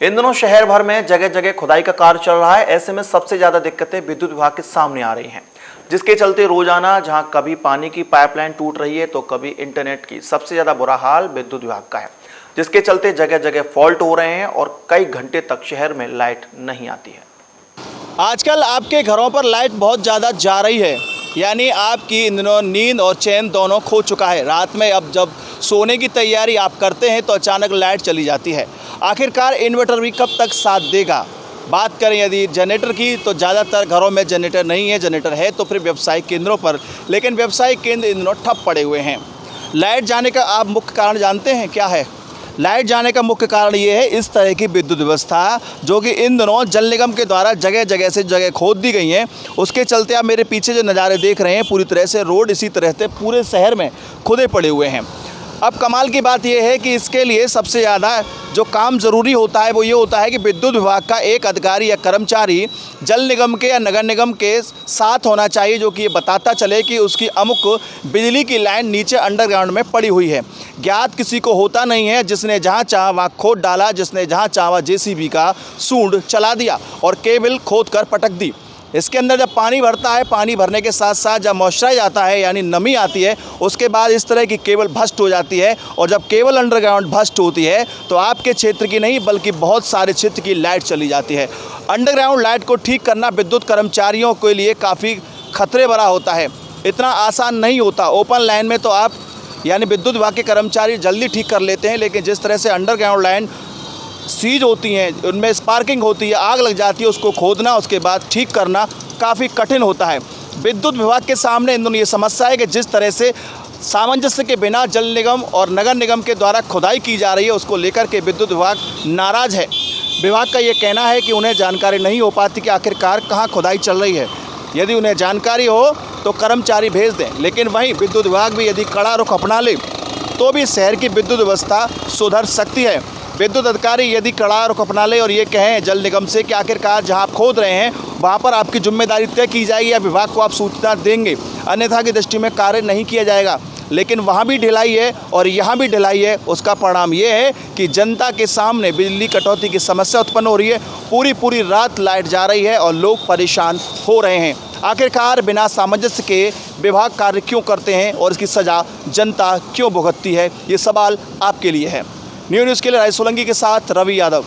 इन दिनों शहर भर में जगह जगह खुदाई का कार्य चल रहा है। ऐसे में सबसे ज्यादा दिक्कतें विद्युत विभाग के सामने आ रही हैं, जिसके चलते रोजाना जहां कभी पानी की पाइपलाइन टूट रही है तो कभी इंटरनेट की। सबसे ज्यादा बुरा हाल विद्युत विभाग का है, जिसके चलते जगह जगह फॉल्ट हो रहे हैं और कई घंटे तक शहर में लाइट नहीं आती है। आजकल आपके घरों पर लाइट बहुत ज़्यादा जा रही है, यानी आपकी इन दिनों नींद और चैन दोनों खो चुका है। रात में अब जब सोने की तैयारी आप करते हैं तो अचानक लाइट चली जाती है। आखिरकार इन्वर्टर भी कब तक साथ देगा? बात करें यदि जनरेटर की तो ज़्यादातर घरों में जनरेटर नहीं है, जनरेटर है तो फिर व्यावसायिक केंद्रों पर, लेकिन व्यावसायिक केंद्र इन दिनों ठप पड़े हुए हैं। लाइट जाने का आप मुख्य कारण जानते हैं क्या है? लाइट जाने का मुख्य कारण ये है इस तरह की विद्युत व्यवस्था जो कि इन दिनों जल निगम के द्वारा जगह जगह से जगह खोद दी गई हैं। उसके चलते आप मेरे पीछे जो नज़ारे देख रहे हैं, पूरी तरह से रोड इसी तरह से पूरे शहर में खुदे पड़े हुए हैं। अब कमाल की बात यह है कि इसके लिए सबसे ज़्यादा जो काम ज़रूरी होता है वो ये होता है कि विद्युत विभाग का एक अधिकारी या कर्मचारी जल निगम के या नगर निगम के साथ होना चाहिए, जो कि ये बताता चले कि उसकी अमुक बिजली की लाइन नीचे अंडरग्राउंड में पड़ी हुई है। ज्ञात किसी को होता नहीं है, जिसने जहाँ चाहा वहाँ खोद डाला, जिसने जहाँ चाहा वहाँ जेसीबी का सूंड चला दिया और केबल खोद कर पटक दी। इसके अंदर जब पानी भरता है, पानी भरने के साथ साथ जब मॉइस्चराइज आता है यानी नमी आती है, उसके बाद इस तरह की केबल भस्ट हो जाती है। और जब केबल अंडरग्राउंड भस्ट होती है तो आपके क्षेत्र की नहीं बल्कि बहुत सारे क्षेत्र की लाइट चली जाती है। अंडरग्राउंड लाइट को ठीक करना विद्युत कर्मचारियों के लिए काफ़ी खतरे भरा होता है, इतना आसान नहीं होता। ओपन लाइन में तो आप यानी विद्युत विभाग के कर्मचारी जल्दी ठीक कर लेते हैं, लेकिन जिस तरह से अंडरग्राउंड लाइन सीज होती हैं, उनमें स्पार्किंग होती है, आग लग जाती है, उसको खोदना उसके बाद ठीक करना काफ़ी कठिन होता है। विद्युत विभाग के सामने इन दोनों ये समस्या है कि जिस तरह से सामंजस्य के बिना जल निगम और नगर निगम के द्वारा खुदाई की जा रही है, उसको लेकर के विद्युत विभाग नाराज़ है। विभाग का ये कहना है कि उन्हें जानकारी नहीं हो पाती कि आखिरकार कहाँ खुदाई चल रही है। यदि उन्हें जानकारी हो तो कर्मचारी भेज दें, लेकिन वहीं विद्युत विभाग भी यदि कड़ा रुख अपना ले तो भी शहर की विद्युत व्यवस्था सुधर सकती है। विद्युत अधिकारी यदि कड़ा रुख अपना ले और ये कहें जल निगम से कि आखिरकार जहां आप खोद रहे हैं वहां पर आपकी जिम्मेदारी तय की जाएगी या विभाग को आप सूचना देंगे, अन्यथा की दृष्टि में कार्य नहीं किया जाएगा। लेकिन वहां भी ढिलाई है और यहां भी ढिलाई है। उसका परिणाम ये है कि जनता के सामने बिजली कटौती की समस्या उत्पन्न हो रही है। पूरी रात लाइट जा रही है और लोग परेशान हो रहे हैं। आखिरकार बिना सामंजस्य के विभाग कार्य क्यों करते हैं और इसकी सज़ा जनता क्यों भुगतती है? ये सवाल आपके लिए है। न्यूज़ के लिए राय सोलंकी के साथ रवि यादव।